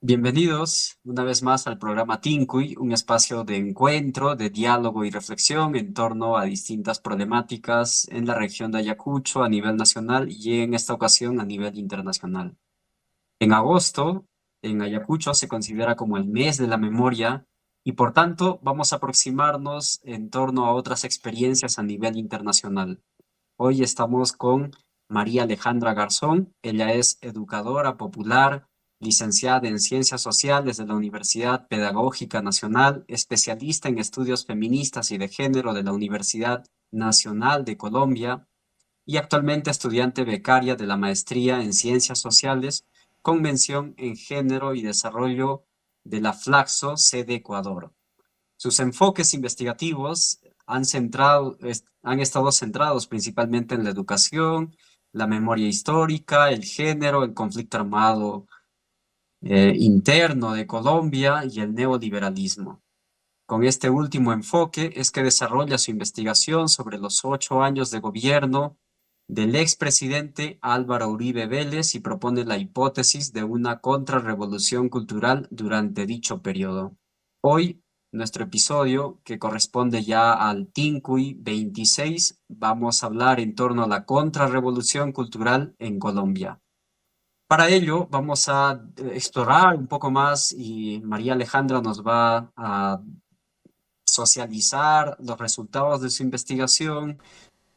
Bienvenidos una vez más al programa Tincuy, un espacio de encuentro, de diálogo y reflexión en torno a distintas problemáticas en la región de Ayacucho a nivel nacional y en esta ocasión a nivel internacional. En agosto, en Ayacucho se considera como el mes de la memoria y por tanto vamos a aproximarnos en torno a otras experiencias a nivel internacional. Hoy estamos con María Alejandra Garzón. Ella es educadora popular, licenciada en Ciencias Sociales de la Universidad Pedagógica Nacional, especialista en estudios feministas y de género de la Universidad Nacional de Colombia y actualmente estudiante becaria de la Maestría en Ciencias Sociales con mención en Género y Desarrollo de la Flaxo, sede Ecuador. Sus enfoques investigativos han estado centrados principalmente en la educación, la memoria histórica, el género, el conflicto armado interno de Colombia y el neoliberalismo. Con este último enfoque es que desarrolla su investigación sobre los 8 años de gobierno del expresidente Álvaro Uribe Vélez y propone la hipótesis de una contrarrevolución cultural durante dicho periodo. Hoy, nuestro episodio, que corresponde ya al TINCUY 26, vamos a hablar en torno a la contrarrevolución cultural en Colombia. Para ello, vamos a explorar un poco más y María Alejandra nos va a socializar los resultados de su investigación,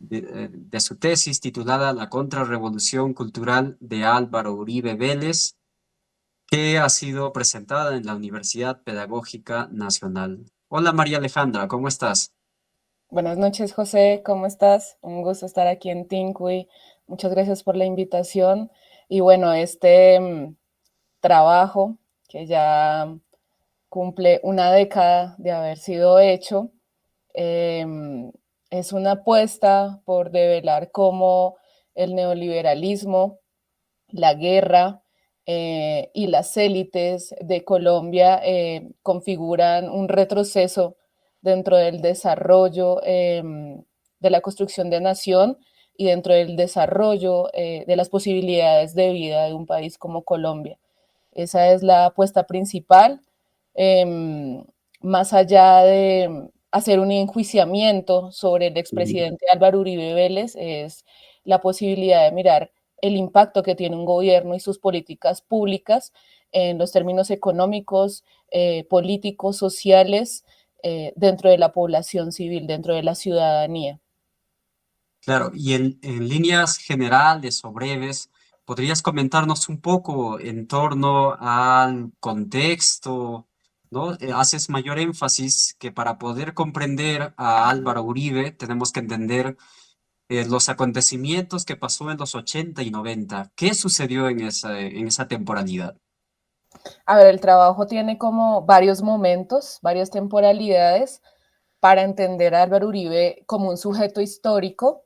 de su tesis titulada La Contrarrevolución Cultural de Álvaro Uribe Vélez, que ha sido presentada en la Universidad Pedagógica Nacional. Hola María Alejandra, ¿cómo estás? Buenas noches, José, ¿cómo estás? Un gusto estar aquí en Tincuy. Muchas gracias por la invitación. Y bueno, trabajo que ya cumple una década de haber sido hecho, eh, es una apuesta por develar cómo el neoliberalismo, la guerra y las élites de Colombia configuran un retroceso dentro del desarrollo de la construcción de nación y dentro del desarrollo de las posibilidades de vida de un país como Colombia. Esa es la apuesta principal, eh, más allá de hacer un enjuiciamiento sobre el Ujú. expresidente Álvaro Uribe Vélez, es la posibilidad de mirar el impacto que tiene un gobierno y sus políticas públicas en los términos económicos, políticos, sociales, dentro de la población civil, dentro de la ciudadanía. Claro, y en líneas generales o breves, ¿podrías comentarnos un poco en torno al contexto, ¿no? Haces mayor énfasis que para poder comprender a Álvaro Uribe tenemos que entender los acontecimientos que pasó en los 80 y 90. ¿Qué sucedió en esa temporalidad? A ver, el trabajo tiene como varios momentos, varias temporalidades para entender a Álvaro Uribe como un sujeto histórico.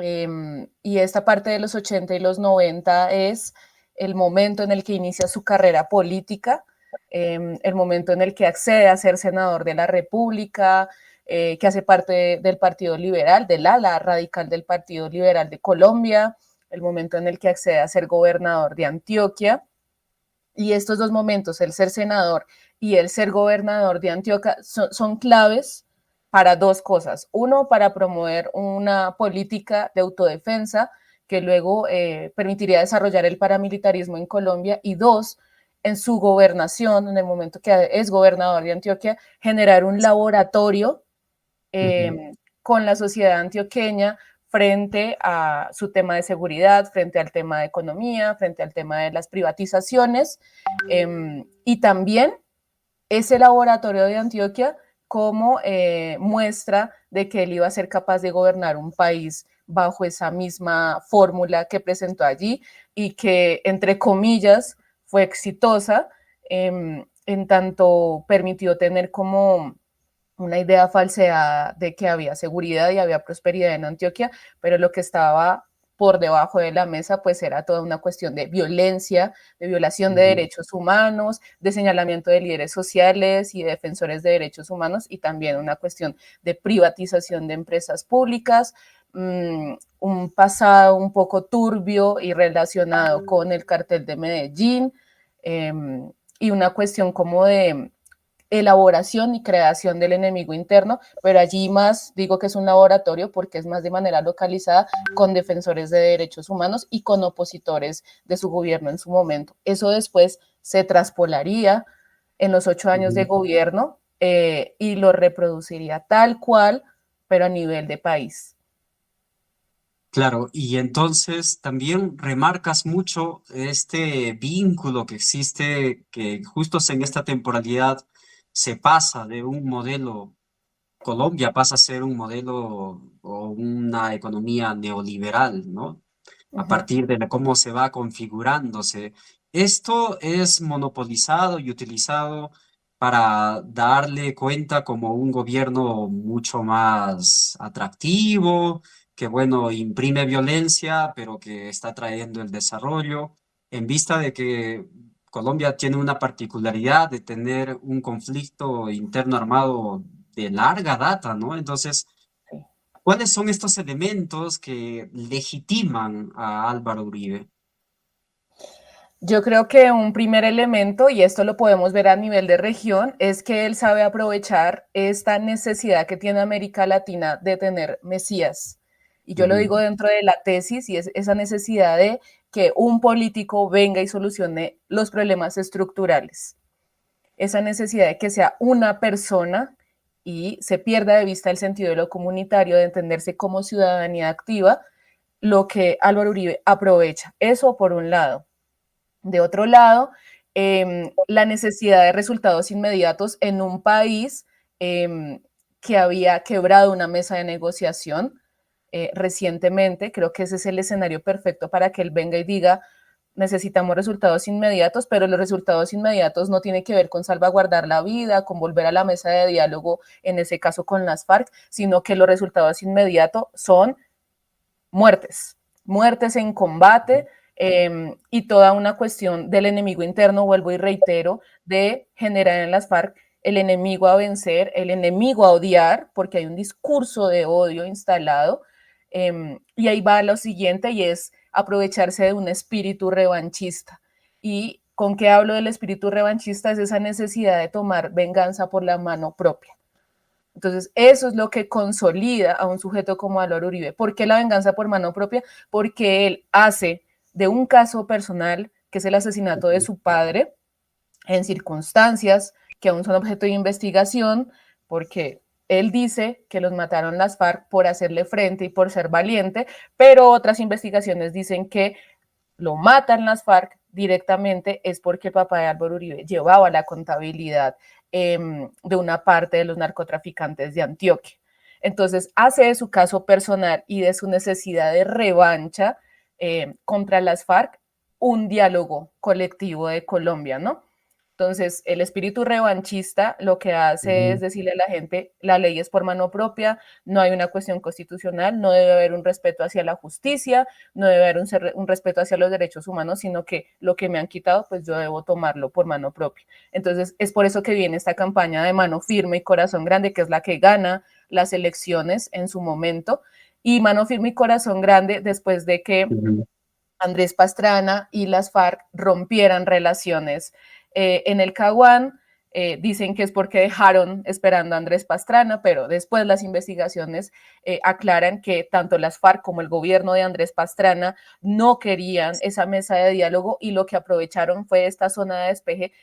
Y esta parte de los 80 y los 90 es el momento en el que inicia su carrera política, el momento en el que accede a ser senador de la República, que hace parte del Partido Liberal, del ala radical del Partido Liberal de Colombia, el momento en el que accede a ser gobernador de Antioquia. Y estos dos momentos, el ser senador y el ser gobernador de Antioquia, son claves para dos cosas. Uno, para promover una política de autodefensa que luego permitiría desarrollar el paramilitarismo en Colombia. Y dos, en su gobernación, en el momento que es gobernador de Antioquia, generar un laboratorio Ujú. con la sociedad antioqueña frente a su tema de seguridad, frente al tema de economía, frente al tema de las privatizaciones, y también ese laboratorio de Antioquia como muestra de que él iba a ser capaz de gobernar un país bajo esa misma fórmula que presentó allí y que, entre comillas, fue exitosa, en tanto permitió tener como una idea falseada de que había seguridad y había prosperidad en Antioquia, pero lo que estaba por debajo de la mesa pues era toda una cuestión de violencia, de violación de Ujú. derechos humanos, de señalamiento de líderes sociales y de defensores de derechos humanos y también una cuestión de privatización de empresas públicas, un pasado un poco turbio y relacionado con el cartel de Medellín, y una cuestión como de elaboración y creación del enemigo interno, pero allí más digo que es un laboratorio porque es más de manera localizada con defensores de derechos humanos y con opositores de su gobierno en su momento. Eso después se traspolaría en los 8 años de Ujú. gobierno y lo reproduciría tal cual, pero a nivel de país. Claro, y entonces también remarcas mucho este vínculo que existe, que justo en esta temporalidad se pasa de un modelo, Colombia pasa a ser un modelo o una economía neoliberal, ¿no? Uh A -huh. partir de cómo se va configurándose. Esto es monopolizado y utilizado para darle cuenta como un gobierno mucho más atractivo, que bueno, imprime violencia, pero que está trayendo el desarrollo, en vista de que Colombia tiene una particularidad de tener un conflicto interno armado de larga data, ¿no? Entonces, Sí. ¿cuáles son estos elementos que legitiman a Álvaro Uribe? Yo creo que un primer elemento, y esto lo podemos ver a nivel de región, es que él sabe aprovechar esta necesidad que tiene América Latina de tener mesías. Y yo lo Ujú, digo dentro de la tesis, y es esa necesidad de que un político venga y solucione los problemas estructurales. Esa necesidad de que sea una persona y se pierda de vista el sentido de lo comunitario, de entenderse como ciudadanía activa, lo que Álvaro Uribe aprovecha. Eso por un lado. De otro lado, la necesidad de resultados inmediatos en un país que había quebrado una mesa de negociación recientemente. Creo que ese es el escenario perfecto para que él venga y diga, necesitamos resultados inmediatos, pero los resultados inmediatos no tienen que ver con salvaguardar la vida, con volver a la mesa de diálogo, en ese caso con las FARC, sino que los resultados inmediatos son muertes, muertes en combate y toda una cuestión del enemigo interno, vuelvo y reitero, de generar en las FARC el enemigo a vencer, el enemigo a odiar, porque hay un discurso de odio instalado. Y ahí va lo siguiente y es aprovecharse de un espíritu revanchista. ¿Y con qué hablo del espíritu revanchista? Es esa necesidad de tomar venganza por la mano propia. Entonces, eso es lo que consolida a un sujeto como Álvaro Uribe. ¿Por qué la venganza por mano propia? Porque él hace de un caso personal, que es el asesinato de ujú, su padre, en circunstancias que aún son objeto de investigación, porque él dice que los mataron las FARC por hacerle frente y por ser valiente, pero otras investigaciones dicen que lo matan las FARC directamente es porque el papá de Álvaro Uribe llevaba la contabilidad de una parte de los narcotraficantes de Antioquia. Entonces hace de su caso personal y de su necesidad de revancha contra las FARC un diálogo colectivo de Colombia, ¿no? Entonces, el espíritu revanchista lo que hace es ujú, decirle a la gente, la ley es por mano propia, no hay una cuestión constitucional, no debe haber un respeto hacia la justicia, no debe haber un respeto hacia los derechos humanos, sino que lo que me han quitado, pues yo debo tomarlo por mano propia. Entonces, es por eso que viene esta campaña de mano firme y corazón grande, que es la que gana las elecciones en su momento, y mano firme y corazón grande después de que ujú. Andrés Pastrana y las FARC rompieran relaciones en el Caguán. Dicen que es porque dejaron esperando a Andrés Pastrana, pero después las investigaciones aclaran que tanto las FARC como el gobierno de Andrés Pastrana no querían esa mesa de diálogo y lo que aprovecharon fue esta zona de despeje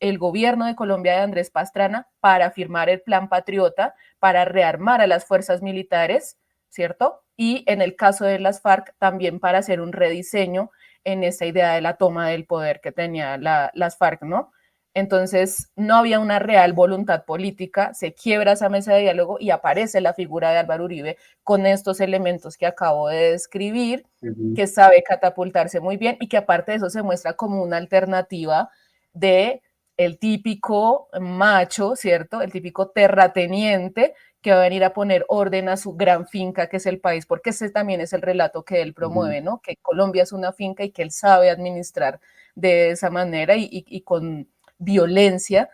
el gobierno de Colombia de Andrés Pastrana para firmar el Plan Patriota, para rearmar a las fuerzas militares, ¿cierto? Y en el caso de las FARC también para hacer un rediseño en esa idea de la toma del poder que tenía las FARC, ¿no? Entonces, no había una real voluntad política, se quiebra esa mesa de diálogo y aparece la figura de Álvaro Uribe con estos elementos que acabo de describir, Ujú, que sabe catapultarse muy bien y que aparte de eso se muestra como una alternativa de el típico macho, ¿cierto? El típico terrateniente que va a venir a poner orden a su gran finca que es el país, porque ese también es el relato que él ujú, promueve, ¿no? Que Colombia es una finca y que él sabe administrar de esa manera y con violencia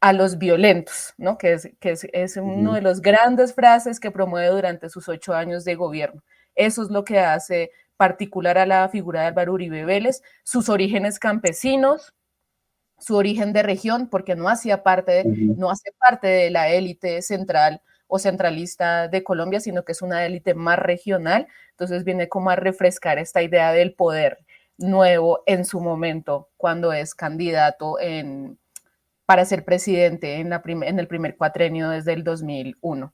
a los violentos, ¿no? Que es uno ujú. de los grandes frases que promueve durante sus 8 años de gobierno. Eso es lo que hace particular a la figura de Álvaro Uribe Vélez, sus orígenes campesinos, su origen de región, porque Ujú. no hace parte de la élite central o centralista de Colombia, sino que es una élite más regional. Entonces viene como a refrescar esta idea del poder nuevo en su momento, cuando es candidato para ser presidente en el primer cuatrenio desde el 2001.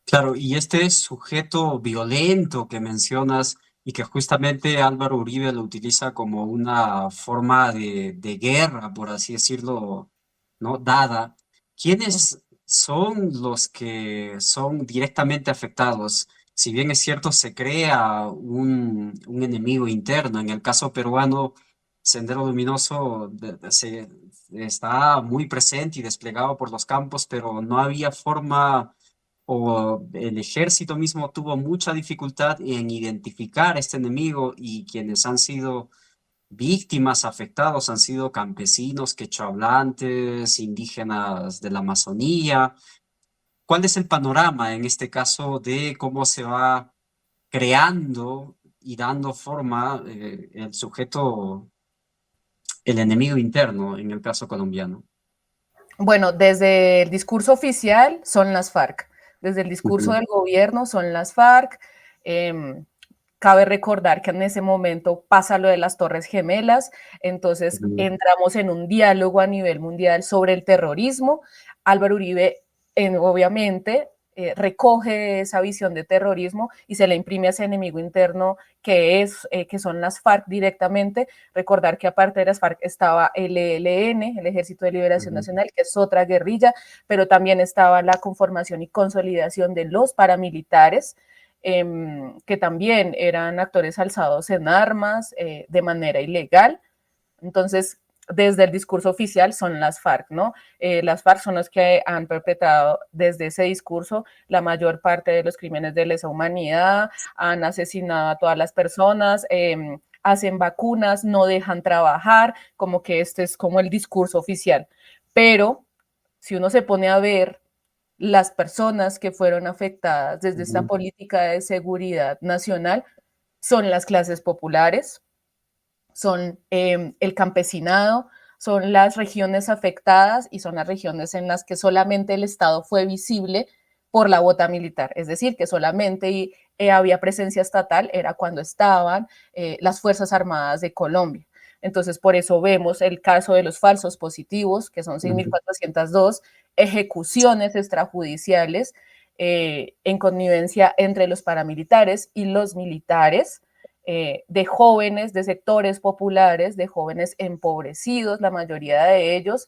Claro, y este sujeto violento que mencionas y que justamente Álvaro Uribe lo utiliza como una forma de guerra, por así decirlo, ¿no? Dada. ¿Quiénes son los que son directamente afectados? Si bien es cierto, se crea un enemigo interno. En el caso peruano, Sendero Luminoso está muy presente y desplegado por los campos, pero no había forma o el ejército mismo tuvo mucha dificultad en identificar este enemigo y quienes han sido víctimas, afectados, han sido campesinos, quechohablantes, indígenas de la Amazonía. ¿Cuál es el panorama en este caso de cómo se va creando y dando forma el sujeto, el enemigo interno en el caso colombiano? Bueno, desde el discurso oficial son las FARC, desde el discurso Ujú, del gobierno son las FARC. Eh, Cabe recordar que en ese momento pasa lo de las Torres Gemelas, entonces ujú, entramos en un diálogo a nivel mundial sobre el terrorismo. Álvaro Uribe, obviamente, recoge esa visión de terrorismo y se le imprime a ese enemigo interno que son las FARC directamente. Recordar que aparte de las FARC estaba el ELN, el Ejército de Liberación ujú, Nacional, que es otra guerrilla, pero también estaba la conformación y consolidación de los paramilitares, que también eran actores alzados en armas de manera ilegal. Entonces, desde el discurso oficial son las FARC, ¿no? Las FARC son los que han perpetrado desde ese discurso la mayor parte de los crímenes de lesa humanidad, han asesinado a todas las personas, hacen vacunas, no dejan trabajar, como que este es como el discurso oficial. Pero si uno se pone a ver las personas que fueron afectadas desde esta ujú, política de seguridad nacional, son las clases populares, son el campesinado, son las regiones afectadas y son las regiones en las que solamente el Estado fue visible por la bota militar, es decir, que solamente había presencia estatal, era cuando estaban las Fuerzas Armadas de Colombia. Entonces, por eso vemos el caso de los falsos positivos, que son ujú. 6.402 ejecuciones extrajudiciales en connivencia entre los paramilitares y los militares, de jóvenes, de sectores populares, de jóvenes empobrecidos, la mayoría de ellos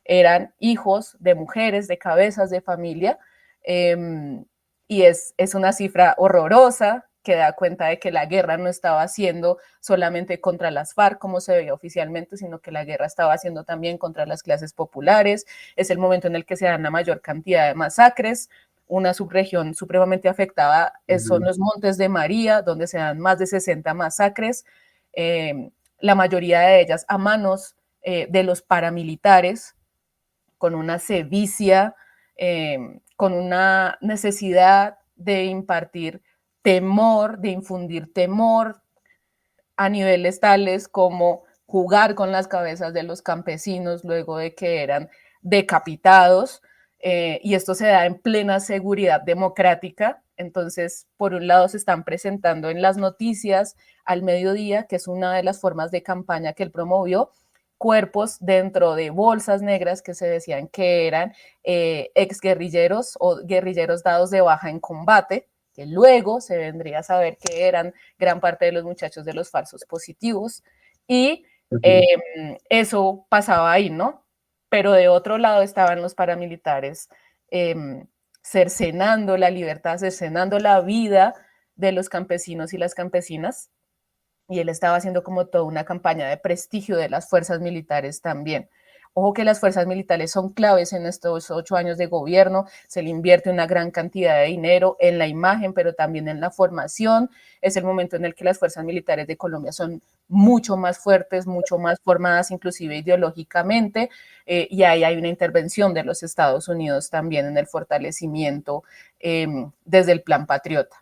eran hijos de mujeres, de cabezas de familia, y es una cifra horrorosa que da cuenta de que la guerra no estaba siendo solamente contra las FARC, como se veía oficialmente, sino que la guerra estaba siendo también contra las clases populares. Es el momento en el que se dan la mayor cantidad de masacres. Una subregión supremamente afectada son Ujú. los Montes de María, donde se dan más de 60 masacres, la mayoría de ellas a manos de los paramilitares, con una sevicia, con una necesidad de impartir temor, de infundir temor a niveles tales como jugar con las cabezas de los campesinos luego de que eran decapitados, y esto se da en plena seguridad democrática. Entonces, por un lado, se están presentando en las noticias al mediodía, que es una de las formas de campaña que él promovió, cuerpos dentro de bolsas negras que se decían que eran exguerrilleros o guerrilleros dados de baja en combate, que luego se vendría a saber que eran gran parte de los muchachos de los falsos positivos, y Ujú. eso pasaba ahí, ¿no? Pero de otro lado estaban los paramilitares cercenando la libertad, cercenando la vida de los campesinos y las campesinas, y él estaba haciendo como toda una campaña de prestigio de las fuerzas militares también. Ojo que las fuerzas militares son claves en estos 8 años de gobierno, se le invierte una gran cantidad de dinero en la imagen, pero también en la formación. Es el momento en el que las fuerzas militares de Colombia son mucho más fuertes, mucho más formadas, inclusive ideológicamente, y ahí hay una intervención de los Estados Unidos también en el fortalecimiento desde el Plan Patriota.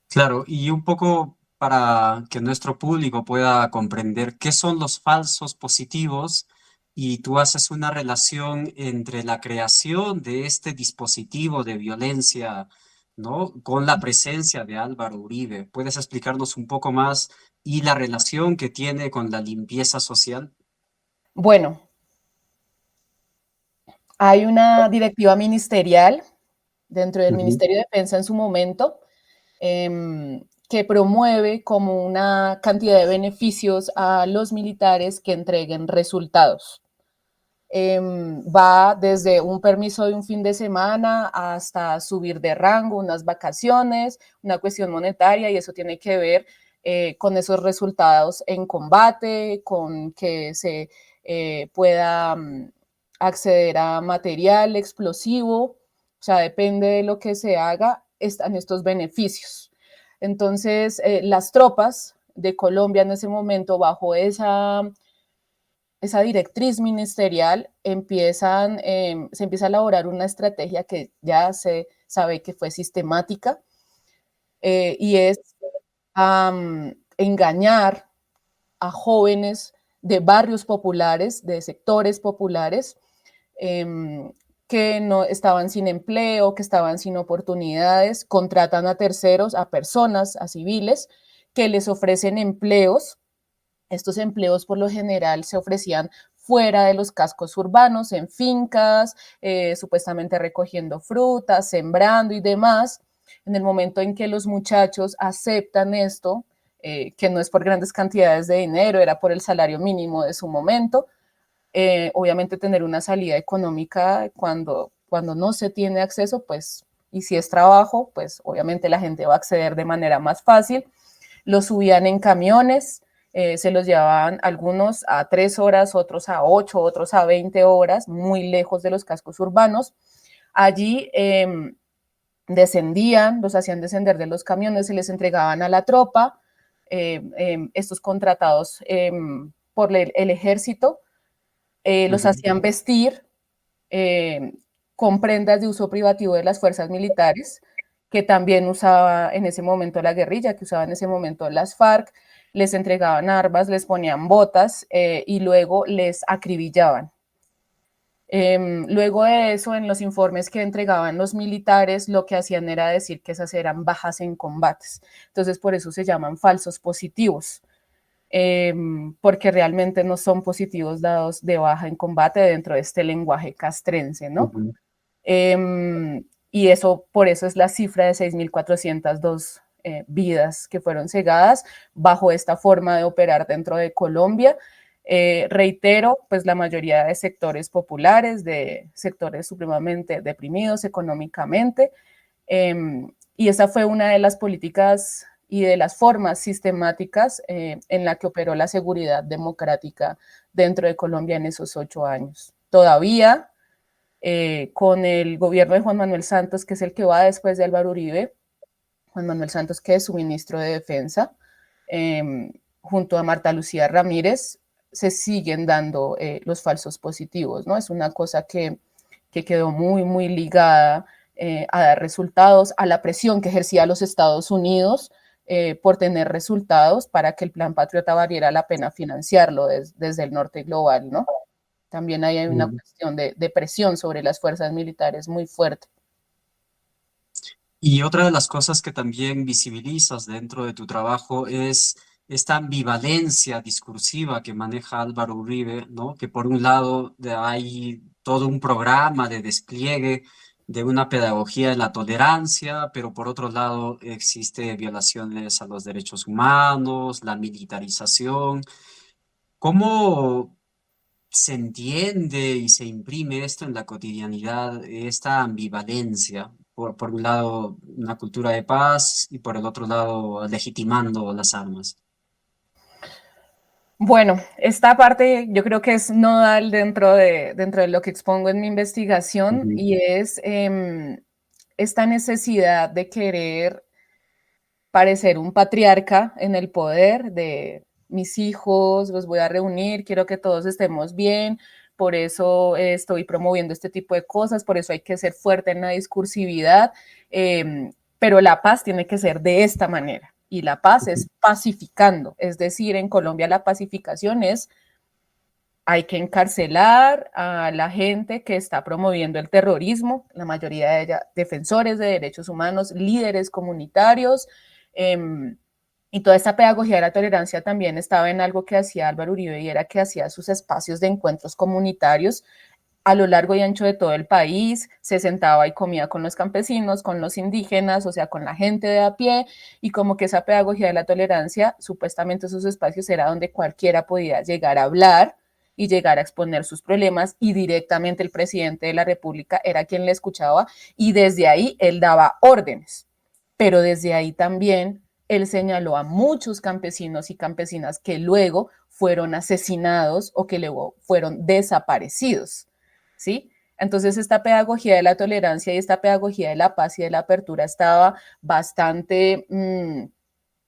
Claro, y un poco para que nuestro público pueda comprender qué son los falsos positivos y tú haces una relación entre la creación de este dispositivo de violencia, ¿no? Con la presencia de Álvaro Uribe. ¿Puedes explicarnos un poco más y la relación que tiene con la limpieza social? Bueno, hay una directiva ministerial dentro del Ujú, Ministerio de Defensa en su momento que promueve como una cantidad de beneficios a los militares que entreguen resultados. Va desde un permiso de un fin de semana hasta subir de rango, unas vacaciones, una cuestión monetaria, y eso tiene que ver con esos resultados en combate, con que se pueda acceder a material explosivo, o sea, depende de lo que se haga, están estos beneficios. Entonces, las tropas de Colombia en ese momento, bajo esa directriz ministerial, se empieza a elaborar una estrategia que ya se sabe que fue sistemática, y es engañar a jóvenes de barrios populares, de sectores populares, que no estaban sin empleo, que estaban sin oportunidades, contratan a terceros, a personas, a civiles, que les ofrecen empleos. Estos empleos por lo general se ofrecían fuera de los cascos urbanos, en fincas, supuestamente recogiendo frutas, sembrando y demás. En el momento en que los muchachos aceptan esto, que no es por grandes cantidades de dinero, era por el salario mínimo de su momento, obviamente tener una salida económica cuando no se tiene acceso, pues, y si es trabajo, pues obviamente la gente va a acceder de manera más fácil. Los subían en camiones, se los llevaban algunos a 3 horas, otros a 8, otros a 20 horas, muy lejos de los cascos urbanos. Allí descendían, los hacían descender de los camiones, se les entregaban a la tropa, estos contratados por el ejército, los ujú, hacían vestir eh, con prendas de uso privativo de las fuerzas militares, que también usaba en ese momento la guerrilla, que usaba en ese momento las FARC, les entregaban armas, les ponían botas y luego les acribillaban. Luego de eso, en los informes que entregaban los militares, lo que hacían era decir que esas eran bajas en combates. Entonces, por eso se llaman falsos positivos, porque realmente no son positivos dados de baja en combate dentro de este lenguaje castrense, ¿no? ujú. Y eso, por eso es la cifra de 6.402 vidas que fueron cegadas bajo esta forma de operar dentro de Colombia. Reitero, pues la mayoría de sectores populares, de sectores supremamente deprimidos económicamente, y esa fue una de las políticas y de las formas sistemáticas en la que operó la seguridad democrática dentro de Colombia en esos 8 años. Todavía con el gobierno de Juan Manuel Santos, que es el que va después de Álvaro Uribe, Juan Manuel Santos, que es su ministro de Defensa, junto a Marta Lucía Ramírez, se siguen dando los falsos positivos, ¿no? Es una cosa que quedó muy, muy ligada a dar resultados, a la presión que ejercía los Estados Unidos por tener resultados para que el Plan Patriota valiera la pena financiarlo desde el norte global, ¿no? También hay una Mm. cuestión de presión sobre las fuerzas militares muy fuerte. Y otra de las cosas que también visibilizas dentro de tu trabajo es esta ambivalencia discursiva que maneja Álvaro Uribe, ¿no? Que por un lado hay todo un programa de despliegue de una pedagogía de la tolerancia, pero por otro lado existe violaciones a los derechos humanos, la militarización. ¿Cómo se entiende y se imprime esto en la cotidianidad, esta ambivalencia? Por un lado, una cultura de paz y por el otro lado, legitimando las armas. Bueno, esta parte yo creo que es nodal dentro de lo que expongo en mi investigación Ujú, y es esta necesidad de querer parecer un patriarca en el poder de mis hijos, los voy a reunir, quiero que todos estemos bien, por eso estoy promoviendo este tipo de cosas, por eso hay que ser fuerte en la discursividad, pero la paz tiene que ser de esta manera. y la paz es pacificando, es decir, en Colombia la pacificación es hay que encarcelar a la gente que está promoviendo el terrorismo, la mayoría de ellas defensores de derechos humanos, líderes comunitarios, y toda esta pedagogía de la tolerancia también estaba en algo que hacía Álvaro Uribe y era que hacía sus espacios de encuentros comunitarios a lo largo y ancho de todo el país, se sentaba y comía con los campesinos, con los indígenas, o sea, con la gente de a pie, y como que esa pedagogía de la tolerancia, supuestamente esos espacios era donde cualquiera podía llegar a hablar y llegar a exponer sus problemas, y directamente el presidente de la República era quien le escuchaba, y desde ahí él daba órdenes, pero desde ahí también él señaló a muchos campesinos y campesinas que luego fueron asesinados o que luego fueron desaparecidos. ¿Sí? Entonces esta pedagogía de la tolerancia y esta pedagogía de la paz y de la apertura estaba bastante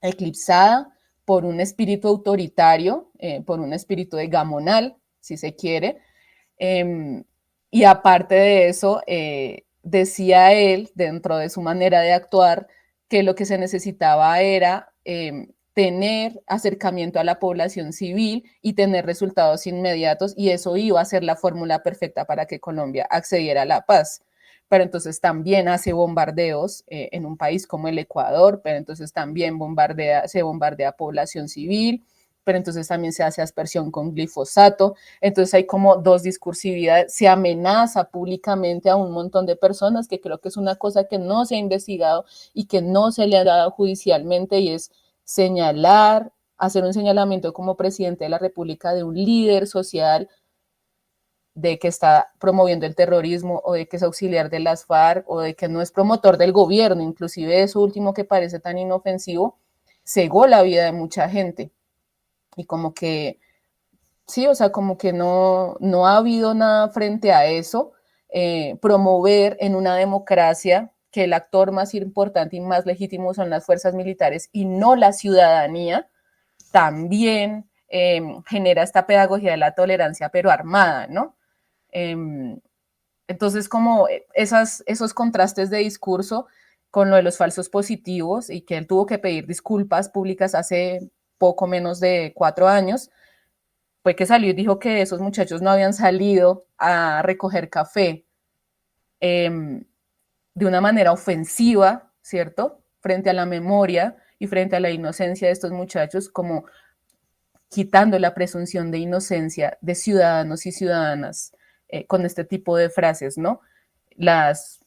eclipsada por un espíritu autoritario, por un espíritu de gamonal, si se quiere. Y aparte de eso, decía él, dentro de su manera de actuar, que lo que se necesitaba era tener acercamiento a la población civil y tener resultados inmediatos, y eso iba a ser la fórmula perfecta para que Colombia accediera a la paz. Pero entonces también hace bombardeos en un país como el Ecuador, pero entonces también se bombardea población civil, pero entonces también se hace aspersión con glifosato. Entonces hay como dos discursividades, se amenaza públicamente a un montón de personas, que creo que es una cosa que no se ha investigado y que no se le ha dado judicialmente, y es señalar, hacer un señalamiento como presidente de la República de un líder social de que está promoviendo el terrorismo o de que es auxiliar de las FARC o de que no es promotor del gobierno, inclusive eso último que parece tan inofensivo, cegó la vida de mucha gente. Y como que, sí, o sea, como que no ha habido nada frente a eso. Promover en una democracia que el actor más importante y más legítimo son las fuerzas militares y no la ciudadanía, también genera esta pedagogía de la tolerancia, pero armada, ¿no? Eh, entonces, como esos contrastes de discurso con lo de los falsos positivos y que él tuvo que pedir disculpas públicas hace poco menos de 4 años, fue que salió y dijo que esos muchachos no habían salido a recoger café de una manera ofensiva, ¿cierto? Frente a la memoria y frente a la inocencia de estos muchachos, como quitando la presunción de inocencia de ciudadanos y ciudadanas con este tipo de frases, ¿no? Las,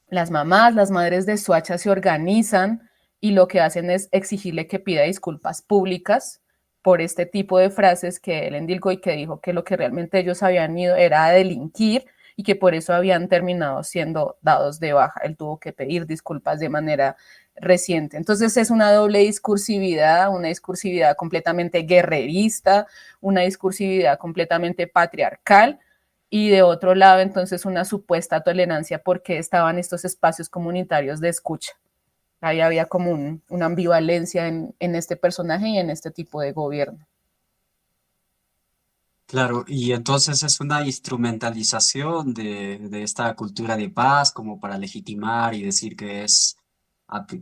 las mamás, las madres de Soacha se organizan y lo que hacen es exigirle que pida disculpas públicas por este tipo de frases que él endilgó y que dijo que lo que realmente ellos habían ido era a delinquir y que por eso habían terminado siendo dados de baja. Él tuvo que pedir disculpas de manera reciente. Entonces es una discursividad completamente guerrerista, una discursividad completamente patriarcal, y de otro lado entonces una supuesta tolerancia porque estaban estos espacios comunitarios de escucha. Ahí había como una ambivalencia en este personaje y en este tipo de gobierno. Claro, y entonces es una instrumentalización de esta cultura de paz como para legitimar y decir que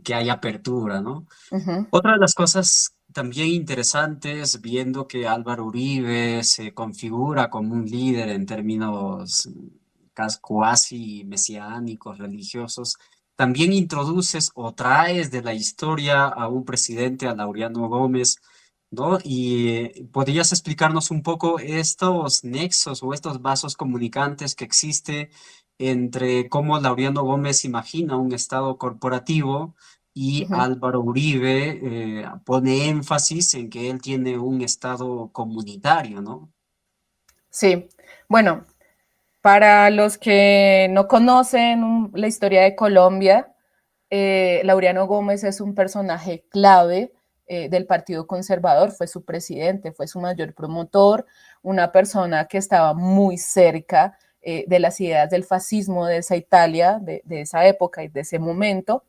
que hay apertura, ¿no? Uh -huh, Otra de las cosas también interesantes, viendo que Álvaro Uribe se configura como un líder en términos cuasi mesiánicos, religiosos, también introduces o traes de la historia a un presidente, a Laureano Gómez, ¿no? Y ¿podrías explicarnos un poco estos nexos o estos vasos comunicantes que existe entre cómo Laureano Gómez imagina un Estado corporativo uh y -huh. Álvaro Uribe pone énfasis en que él tiene un Estado comunitario, ¿no? Sí, bueno, para los que no conocen la historia de Colombia, Laureano Gómez es un personaje clave del Partido Conservador, fue su presidente, fue su mayor promotor, una persona que estaba muy cerca de las ideas del fascismo de esa Italia, de esa época y de ese momento.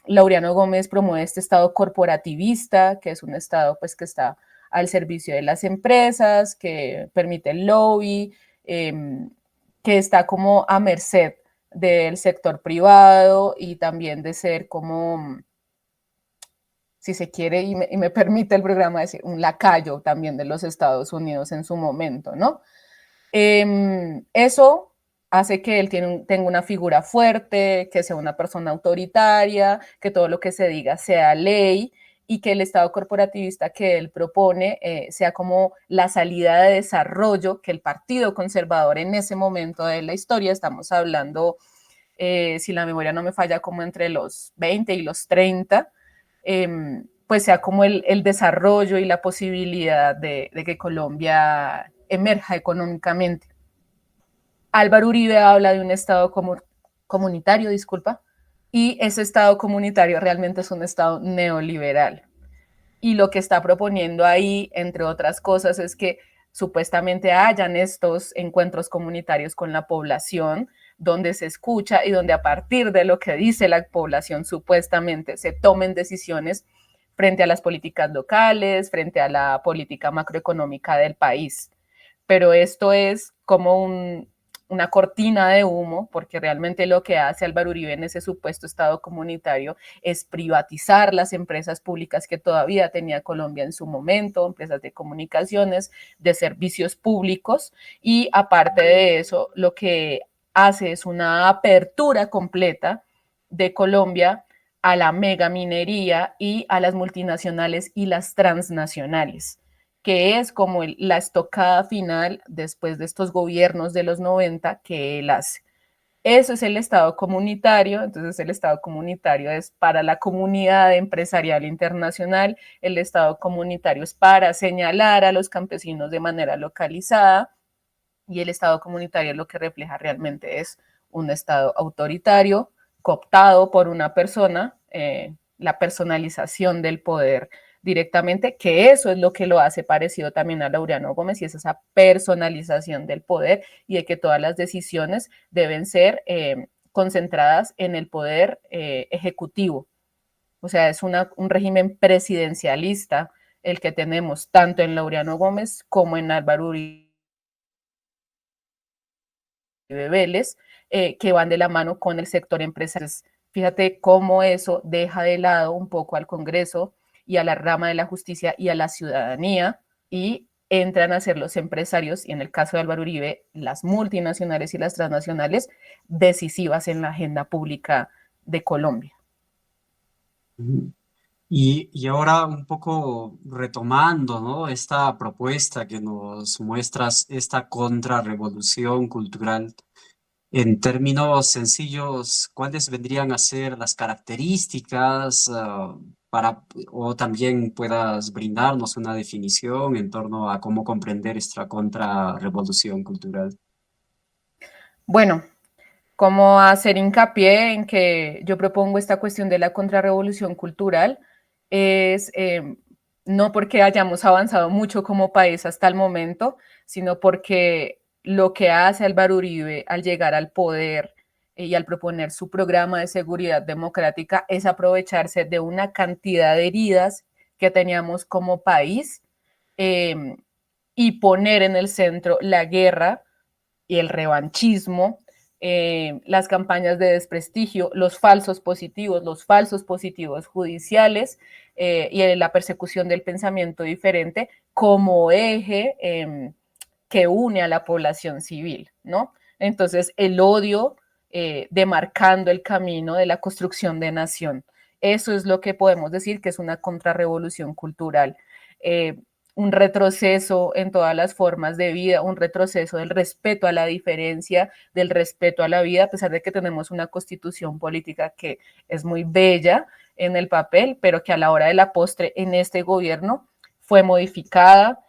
Laureano Gómez promueve este Estado corporativista, que es un Estado pues, que está al servicio de las empresas, que permite el lobby, que está como a merced del sector privado y también de ser como si se quiere, y me permite el programa decir, un lacayo también de los Estados Unidos en su momento, ¿no? Eso hace que él tenga una figura fuerte, que sea una persona autoritaria, que todo lo que se diga sea ley y que el Estado corporativista que él propone sea como la salida de desarrollo que el Partido Conservador en ese momento de la historia, estamos hablando, si la memoria no me falla, como entre los 20 y los 30, pues sea como el desarrollo y la posibilidad de que Colombia emerja económicamente. Álvaro Uribe habla de un Estado comunitario, disculpa, y ese Estado comunitario realmente es un Estado neoliberal. Y lo que está proponiendo ahí, entre otras cosas, es que supuestamente hayan estos encuentros comunitarios con la población, donde se escucha y donde a partir de lo que dice la población supuestamente se tomen decisiones frente a las políticas locales, frente a la política macroeconómica del país. Pero esto es como una cortina de humo, porque realmente lo que hace Álvaro Uribe en ese supuesto Estado comunitario es privatizar las empresas públicas que todavía tenía Colombia en su momento, empresas de comunicaciones, de servicios públicos, y aparte de eso, lo que hace es una apertura completa de Colombia a la megaminería y a las multinacionales y las transnacionales, que es como la estocada final después de estos gobiernos de los 90 que él hace. Eso es el Estado comunitario, entonces el Estado comunitario es para la comunidad empresarial internacional, el Estado comunitario es para señalar a los campesinos de manera localizada, y el Estado comunitario lo que refleja realmente es un Estado autoritario, cooptado por una persona, la personalización del poder directamente, que eso es lo que lo hace parecido también a Laureano Gómez, y es esa personalización del poder y de que todas las decisiones deben ser concentradas en el poder ejecutivo. O sea, es un régimen presidencialista el que tenemos tanto en Laureano Gómez como en Álvaro Uribe Vélez, que van de la mano con el sector empresarial. Fíjate cómo eso deja de lado un poco al Congreso y a la rama de la justicia y a la ciudadanía, y entran a ser los empresarios, y en el caso de Álvaro Uribe, las multinacionales y las transnacionales, decisivas en la agenda pública de Colombia. Y ahora un poco retomando, ¿no? Esta propuesta que nos muestras, esta contrarrevolución cultural. En términos sencillos, ¿cuáles vendrían a ser las características para, o también puedas brindarnos una definición en torno a cómo comprender esta contrarrevolución cultural? Bueno, como hacer hincapié en que yo propongo esta cuestión de la contrarrevolución cultural es no porque hayamos avanzado mucho como país hasta el momento, sino porque lo que hace Álvaro Uribe al llegar al poder y al proponer su programa de seguridad democrática es aprovecharse de una cantidad de heridas que teníamos como país, eh, y poner en el centro la guerra y el revanchismo, las campañas de desprestigio, los falsos positivos judiciales, y la persecución del pensamiento diferente como eje que une a la población civil, ¿no? Entonces, el odio demarcando el camino de la construcción de nación. Eso es lo que podemos decir que es una contrarrevolución cultural. Eh, un retroceso en todas las formas de vida, un retroceso del respeto a la diferencia, del respeto a la vida, a pesar de que tenemos una constitución política que es muy bella en el papel, pero que a la hora de la postre en este gobierno fue modificada,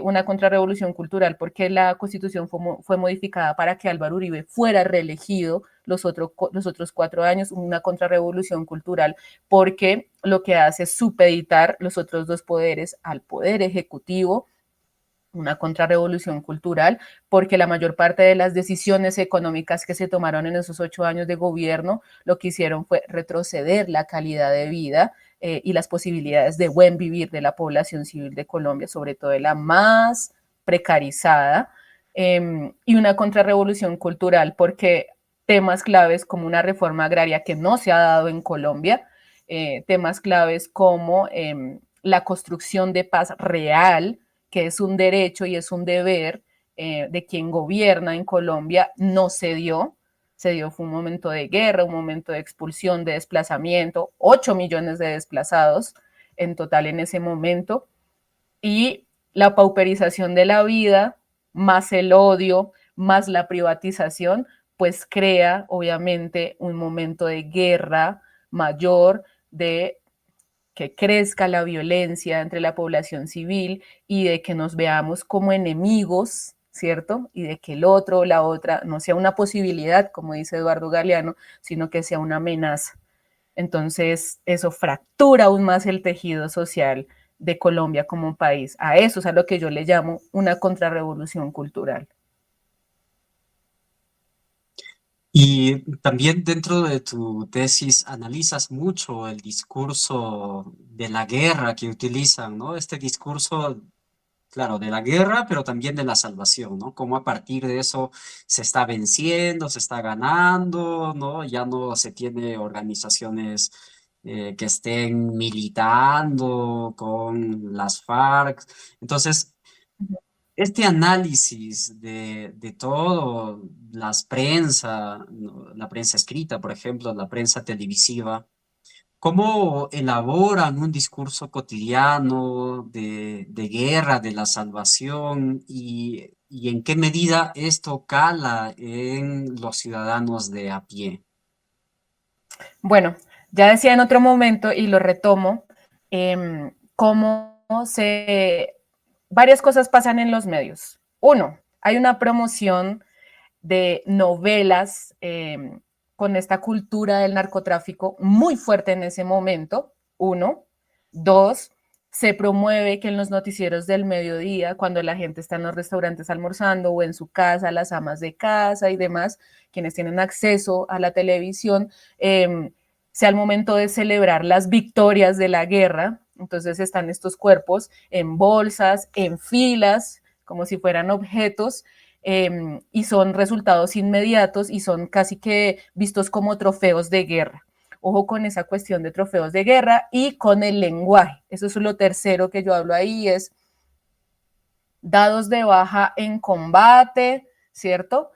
una contrarrevolución cultural porque la constitución fue modificada para que Álvaro Uribe fuera reelegido los otros 4 años, una contrarrevolución cultural porque lo que hace es supeditar los otros dos poderes al poder ejecutivo, una contrarrevolución cultural, porque la mayor parte de las decisiones económicas que se tomaron en esos 8 años de gobierno lo que hicieron fue retroceder la calidad de vida y las posibilidades de buen vivir de la población civil de Colombia, sobre todo de la más precarizada, y una contrarrevolución cultural porque temas claves como una reforma agraria que no se ha dado en Colombia, temas claves como la construcción de paz real, que es un derecho y es un deber de quien gobierna en Colombia, no se dio. Se dio, fue un momento de guerra, un momento de expulsión, de desplazamiento, 8 millones de desplazados en total en ese momento, y la pauperización de la vida, más el odio, más la privatización, pues crea obviamente un momento de guerra mayor, de que crezca la violencia entre la población civil y de que nos veamos como enemigos, ¿cierto? Y de que el otro o la otra no sea una posibilidad, como dice Eduardo Galeano, sino que sea una amenaza. Entonces, eso fractura aún más el tejido social de Colombia como país. A eso es a lo que yo le llamo una contrarrevolución cultural. Y también dentro de tu tesis analizas mucho el discurso de la guerra que utilizan, ¿no? Este discurso, claro, de la guerra, pero también de la salvación, ¿no? Cómo a partir de eso se está venciendo, se está ganando, ¿no? Ya no se tiene organizaciones que estén militando con las FARC. Entonces, este análisis de todo, las prensa, ¿no? La prensa escrita, por ejemplo, la prensa televisiva, ¿cómo elaboran un discurso cotidiano de guerra, de la salvación y en qué medida esto cala en los ciudadanos de a pie? Bueno, ya decía en otro momento y lo retomo, cómo se... Varias cosas pasan en los medios. Uno, hay una promoción de novelas con esta cultura del narcotráfico muy fuerte en ese momento, uno. Dos, se promueve que en los noticieros del mediodía, cuando la gente está en los restaurantes almorzando o en su casa, las amas de casa y demás, quienes tienen acceso a la televisión, sea el momento de celebrar las victorias de la guerra. Entonces están estos cuerpos en bolsas, en filas, como si fueran objetos, y son resultados inmediatos y son casi que vistos como trofeos de guerra. Ojo con esa cuestión de trofeos de guerra y con el lenguaje. Eso es lo tercero que yo hablo ahí, es dados de baja en combate, ¿cierto?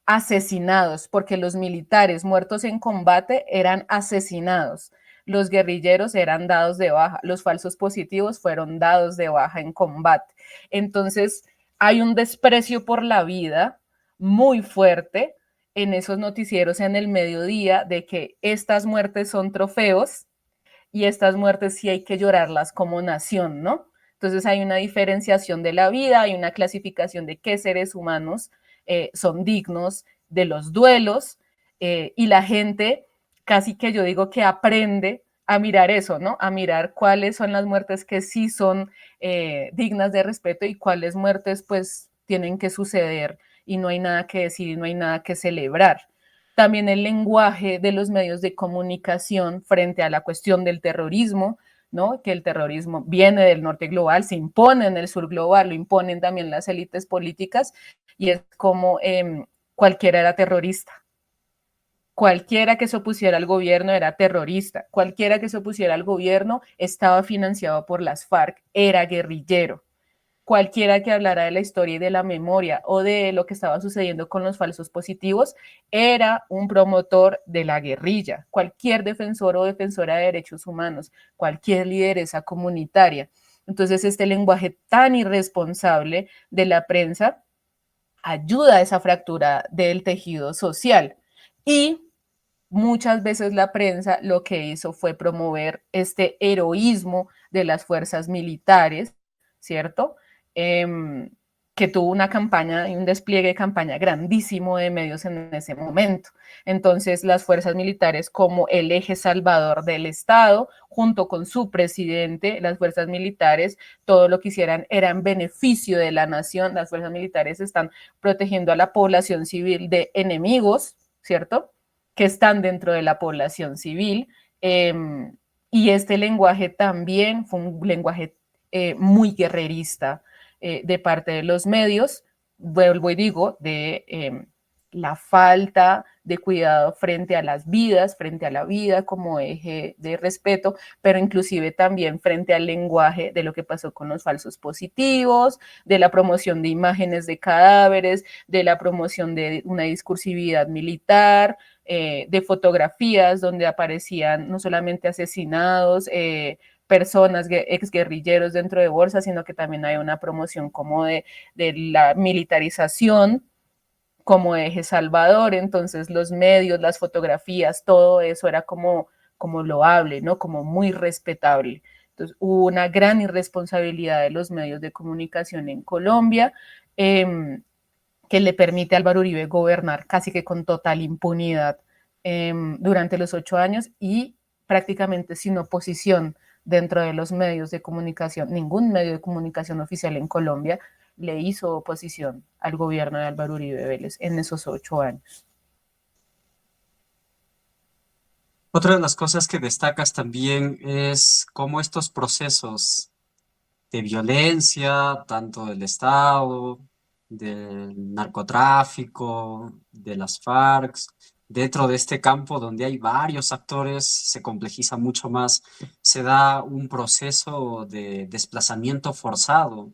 Asesinados, porque los militares muertos en combate eran asesinados. Los guerrilleros eran dados de baja, los falsos positivos fueron dados de baja en combate. Entonces, hay un desprecio por la vida muy fuerte en esos noticieros en el mediodía de que estas muertes son trofeos y estas muertes sí hay que llorarlas como nación, ¿no? Entonces hay una diferenciación de la vida, hay una clasificación de qué seres humanos son dignos de los duelos y la gente casi que yo digo que aprende a mirar eso, ¿no? A mirar cuáles son las muertes que sí son dignas de respeto y cuáles muertes pues tienen que suceder y no hay nada que decir y no hay nada que celebrar. También el lenguaje de los medios de comunicación frente a la cuestión del terrorismo, ¿no? Que el terrorismo viene del norte global, se impone en el sur global, lo imponen también las élites políticas y es como cualquiera era terrorista. Cualquiera que se opusiera al gobierno era terrorista, cualquiera que se opusiera al gobierno estaba financiado por las FARC, era guerrillero. Cualquiera que hablara de la historia y de la memoria o de lo que estaba sucediendo con los falsos positivos era un promotor de la guerrilla. Cualquier defensor o defensora de derechos humanos, cualquier lideresa comunitaria. Entonces, este lenguaje tan irresponsable de la prensa ayuda a esa fractura del tejido social. Y muchas veces la prensa lo que hizo fue promover este heroísmo de las fuerzas militares, ¿cierto? Que tuvo una campaña y un despliegue de campaña grandísimo de medios en ese momento. Entonces, las fuerzas militares como el eje salvador del Estado, junto con su presidente, las fuerzas militares, todo lo que hicieran era en beneficio de la nación. Las fuerzas militares están protegiendo a la población civil de enemigos, ¿cierto? Que están dentro de la población civil. Y este lenguaje también fue un lenguaje muy guerrerista de parte de los medios, vuelvo y digo, de la falta de cuidado frente a las vidas, frente a la vida como eje de respeto, pero inclusive también frente al lenguaje de lo que pasó con los falsos positivos, de la promoción de imágenes de cadáveres, de la promoción de una discursividad militar, de fotografías donde aparecían no solamente asesinados, personas, exguerrilleros dentro de bolsas, sino que también hay una promoción como de la militarización como eje salvador. Entonces los medios, las fotografías, todo eso era como loable, ¿no? Como muy respetable. Entonces hubo una gran irresponsabilidad de los medios de comunicación en Colombia, que le permite a Álvaro Uribe gobernar casi que con total impunidad durante los 8 años y prácticamente sin oposición dentro de los medios de comunicación. Ningún medio de comunicación oficial en Colombia le hizo oposición al gobierno de Álvaro Uribe Vélez en esos 8 años. Otra de las cosas que destacas también es cómo estos procesos de violencia, tanto del Estado, del narcotráfico, de las FARC, dentro de este campo donde hay varios actores, se complejiza mucho más, se da un proceso de desplazamiento forzado.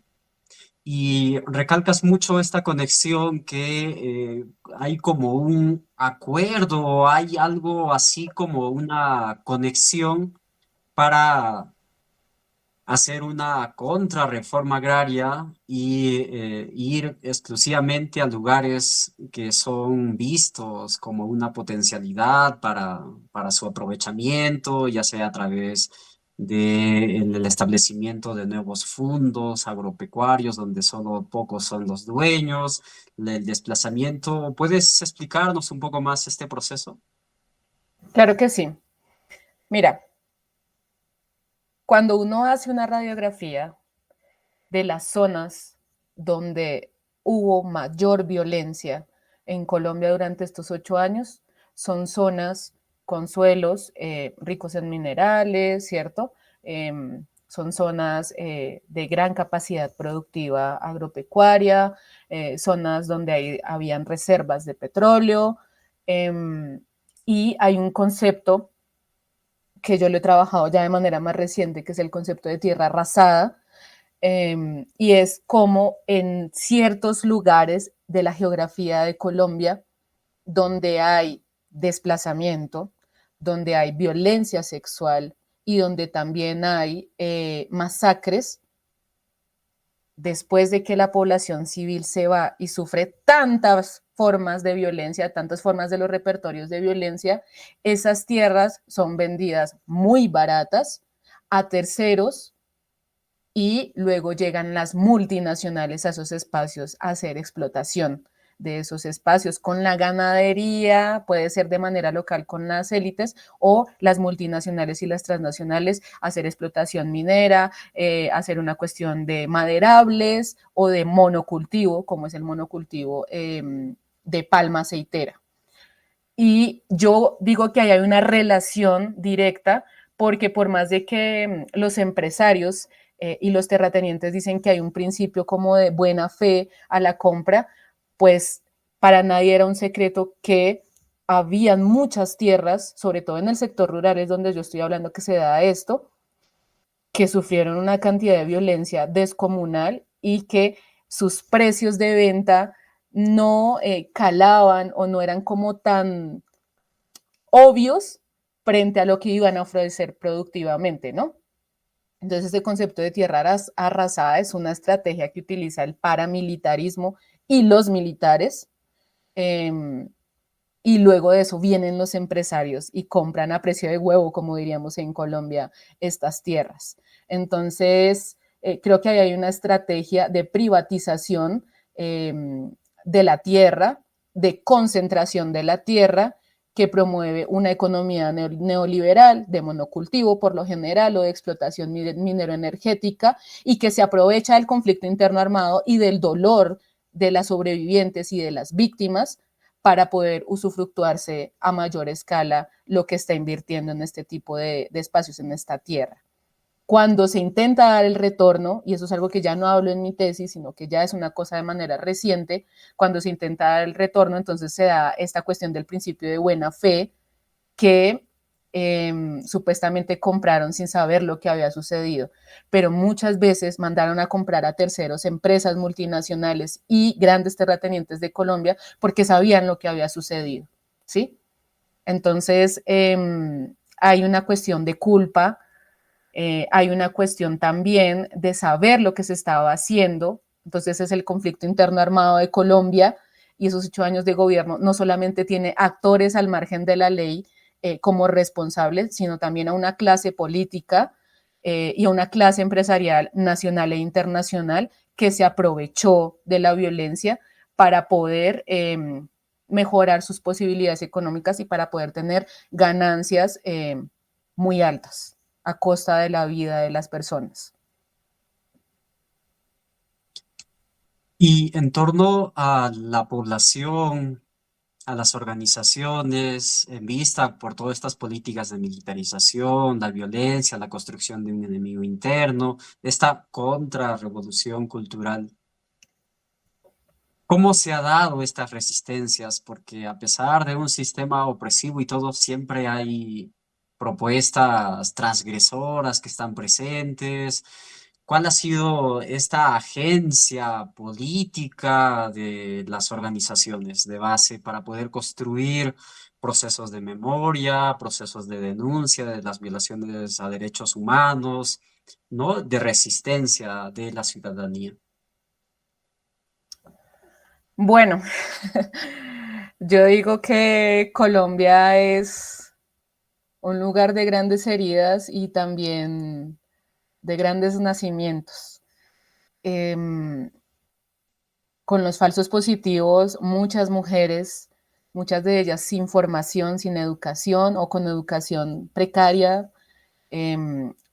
Y recalcas mucho esta conexión que hay como un acuerdo, hay algo así como una conexión para hacer una contrarreforma agraria y ir exclusivamente a lugares que son vistos como una potencialidad para su aprovechamiento, ya sea a través del establecimiento de nuevos fondos agropecuarios donde solo pocos son los dueños, el desplazamiento. ¿Puedes explicarnos un poco más este proceso? Claro que sí. Mira, cuando uno hace una radiografía de las zonas donde hubo mayor violencia en Colombia durante estos 8 años, son zonas con suelos ricos en minerales, ¿cierto? Son zonas de gran capacidad productiva agropecuaria, zonas donde habían reservas de petróleo, y hay un concepto que yo lo he trabajado ya de manera más reciente, que es el concepto de tierra arrasada, y es como en ciertos lugares de la geografía de Colombia, donde hay desplazamiento, donde hay violencia sexual y donde también hay masacres, después de que la población civil se va y sufre tantas formas de violencia, tantas formas de los repertorios de violencia, esas tierras son vendidas muy baratas a terceros y luego llegan las multinacionales a esos espacios a hacer explotación de esos espacios con la ganadería, puede ser de manera local con las élites o las multinacionales y las transnacionales hacer explotación minera, hacer una cuestión de maderables o de monocultivo, como es el monocultivo de palma aceitera. Y yo digo que ahí hay una relación directa porque por más de que los empresarios y los terratenientes dicen que hay un principio como de buena fe a la compra, pues para nadie era un secreto que habían muchas tierras, sobre todo en el sector rural es donde yo estoy hablando que se da esto, que sufrieron una cantidad de violencia descomunal y que sus precios de venta no calaban o no eran como tan obvios frente a lo que iban a ofrecer productivamente, ¿no? Entonces, este concepto de tierra arrasada es una estrategia que utiliza el paramilitarismo y los militares, eh, y luego de eso vienen los empresarios y compran a precio de huevo, como diríamos en Colombia, estas tierras. Entonces, creo que ahí hay una estrategia de privatización de la tierra, de concentración de la tierra, que promueve una economía neoliberal de monocultivo por lo general o de explotación mineroenergética y que se aprovecha del conflicto interno armado y del dolor de las sobrevivientes y de las víctimas para poder usufructuarse a mayor escala lo que está invirtiendo en este tipo de espacios, en esta tierra. Cuando se intenta dar el retorno, y eso es algo que ya no hablo en mi tesis, sino que ya es una cosa de manera reciente, cuando se intenta dar el retorno, entonces se da esta cuestión del principio de buena fe, que supuestamente compraron sin saber lo que había sucedido, pero muchas veces mandaron a comprar a terceros, empresas multinacionales y grandes terratenientes de Colombia, porque sabían lo que había sucedido, ¿sí? Entonces, hay una cuestión de culpa, hay una cuestión también de saber lo que se estaba haciendo. Entonces es el conflicto interno armado de Colombia, y esos 8 años de gobierno no solamente tiene actores al margen de la ley como responsables, sino también a una clase política y a una clase empresarial nacional e internacional que se aprovechó de la violencia para poder mejorar sus posibilidades económicas y para poder tener ganancias muy altas a costa de la vida de las personas. Y en torno a la población, a las organizaciones, en vista por todas estas políticas de militarización, la violencia, la construcción de un enemigo interno, esta contrarrevolución cultural, ¿cómo se ha dado estas resistencias? Porque a pesar de un sistema opresivo y todo, siempre hay propuestas transgresoras que están presentes. ¿Cuál ha sido esta agencia política de las organizaciones de base para poder construir procesos de memoria, procesos de denuncia de las violaciones a derechos humanos, ¿no? De resistencia de la ciudadanía? Bueno, yo digo que Colombia es un lugar de grandes heridas y también de grandes nacimientos. Eh, con los falsos positivos, muchas mujeres, muchas de ellas sin formación, sin educación o con educación precaria,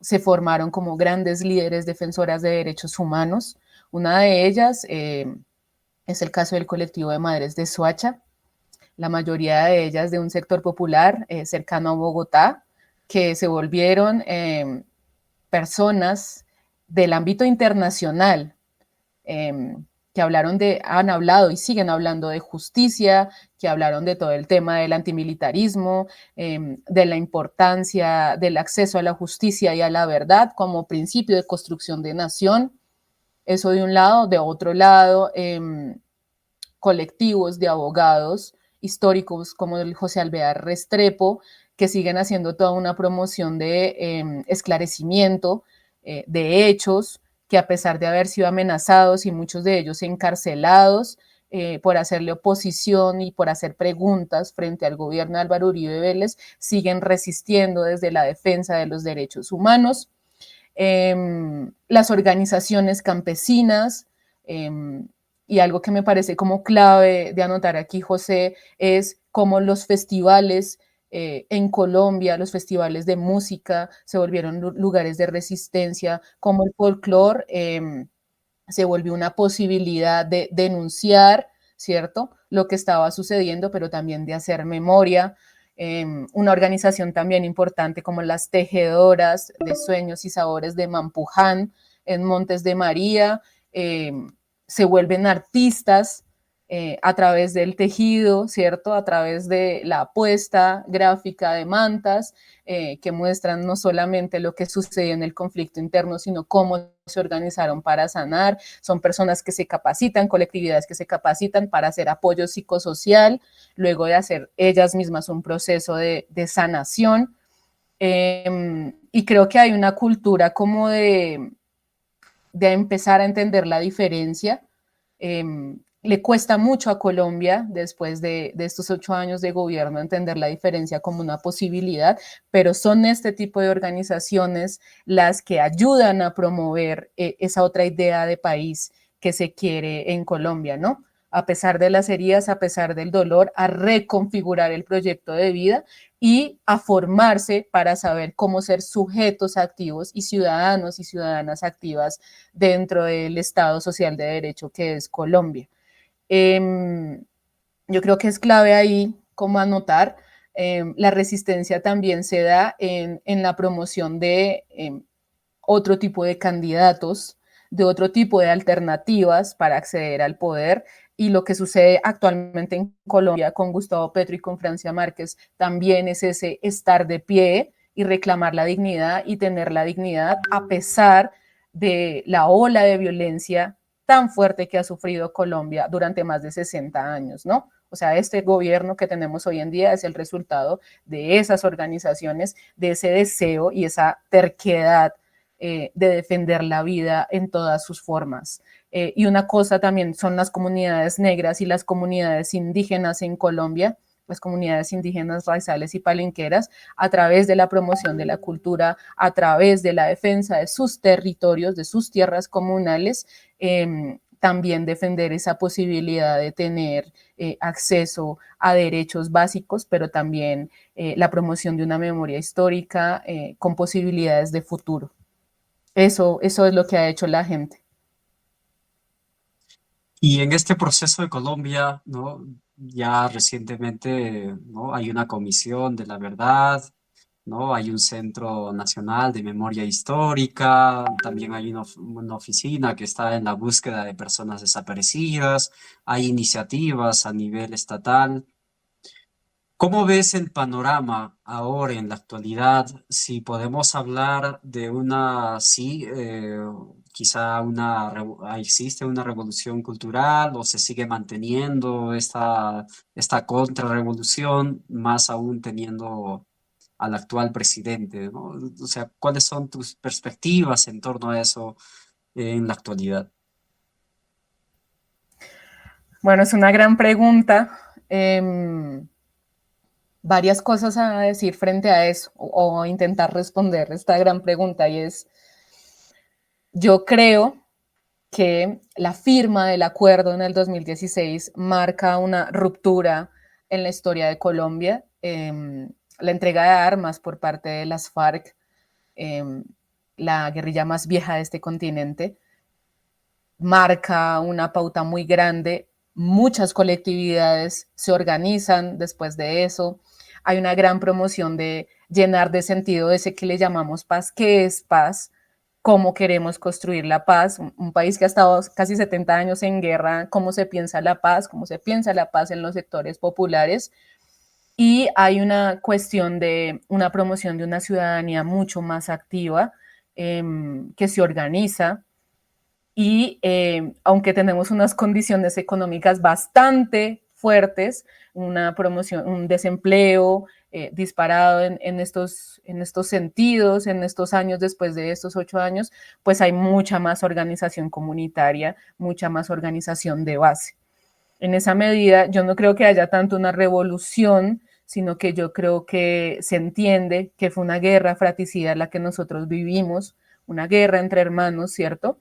se formaron como grandes líderes defensoras de derechos humanos. Una de ellas es el caso del colectivo de Madres de Soacha, la mayoría de ellas de un sector popular cercano a Bogotá, que se volvieron personas del ámbito internacional, eh, que han hablado y siguen hablando de justicia, que hablaron de todo el tema del antimilitarismo, de la importancia del acceso a la justicia y a la verdad como principio de construcción de nación. Eso de un lado, de otro lado, colectivos de abogados históricos como el José Alvear Restrepo, que siguen haciendo toda una promoción de esclarecimiento de hechos, que a pesar de haber sido amenazados y muchos de ellos encarcelados por hacerle oposición y por hacer preguntas frente al gobierno de Álvaro Uribe Vélez, siguen resistiendo desde la defensa de los derechos humanos. Las organizaciones campesinas, y algo que me parece como clave de anotar aquí, José, es cómo los festivales en Colombia, los festivales de música se volvieron lugares de resistencia, como el folclore se volvió una posibilidad de denunciar, ¿cierto? Lo que estaba sucediendo, pero también de hacer memoria. Una organización también importante como las Tejedoras de Sueños y Sabores de Mampuján, en Montes de María, eh, se vuelven artistas a través del tejido, ¿cierto? A través de la apuesta gráfica de mantas, que muestran no solamente lo que sucedió en el conflicto interno, sino cómo se organizaron para sanar. Son personas que se capacitan, colectividades que se capacitan para hacer apoyo psicosocial, luego de hacer ellas mismas un proceso de sanación. Y creo que hay una cultura como de empezar a entender la diferencia. Le cuesta mucho a Colombia, después de estos 8 años de gobierno, entender la diferencia como una posibilidad, pero son este tipo de organizaciones las que ayudan a promover esa otra idea de país que se quiere en Colombia, ¿no? A pesar de las heridas, a pesar del dolor, a reconfigurar el proyecto de vida y a formarse para saber cómo ser sujetos activos y ciudadanas activas dentro del Estado social de derecho que es Colombia. Eh, yo creo que es clave ahí como anotar. La resistencia también se da en la promoción de otro tipo de candidatos, de otro tipo de alternativas para acceder al poder. Y lo que sucede actualmente en Colombia con Gustavo Petro y con Francia Márquez también es ese estar de pie y reclamar la dignidad y tener la dignidad a pesar de la ola de violencia tan fuerte que ha sufrido Colombia durante más de 60 años, ¿no? O sea, este gobierno que tenemos hoy en día es el resultado de esas organizaciones, de ese deseo y esa terquedad de defender la vida en todas sus formas. Y una cosa también son las comunidades negras y las comunidades indígenas en Colombia, las comunidades indígenas raizales y palenqueras, a través de la promoción de la cultura, a través de la defensa de sus territorios, de sus tierras comunales, también defender esa posibilidad de tener acceso a derechos básicos, pero también la promoción de una memoria histórica con posibilidades de futuro. Eso es lo que ha hecho la gente. Y en este proceso de Colombia, ¿no? Ya recientemente, ¿no? Hay una comisión de la verdad, ¿no? Hay un Centro Nacional de Memoria Histórica, también hay una oficina que está en la búsqueda de personas desaparecidas, hay iniciativas a nivel estatal. ¿Cómo ves el panorama ahora en la actualidad? Si podemos hablar de una, sí, quizá existe una revolución cultural o se sigue manteniendo esta contrarrevolución, más aún teniendo al actual presidente, ¿no? O sea, ¿cuáles son tus perspectivas en torno a eso en la actualidad? Bueno, es una gran pregunta. Varias cosas a decir frente a eso o intentar responder esta gran pregunta y es, yo creo que la firma del acuerdo en el 2016 marca una ruptura en la historia de Colombia. La entrega de armas por parte de las FARC, eh, la guerrilla más vieja de este continente, marca una pauta muy grande. Muchas colectividades se organizan después de eso. Hay una gran promoción de llenar de sentido ese que le llamamos paz. ¿Qué es paz? ¿Cómo queremos construir la paz? Un país que ha estado casi 70 años en guerra, ¿cómo se piensa la paz? ¿Cómo se piensa la paz en los sectores populares? Y hay una cuestión de una promoción de una ciudadanía mucho más activa, que se organiza, y aunque tenemos unas condiciones económicas bastante fuertes, una promoción, un desempleo disparado en estos sentidos, en estos años después de estos 8 años, pues hay mucha más organización comunitaria, mucha más organización de base. En esa medida, yo no creo que haya tanto una revolución, sino que yo creo que se entiende que fue una guerra fratricida la que nosotros vivimos, una guerra entre hermanos, ¿cierto?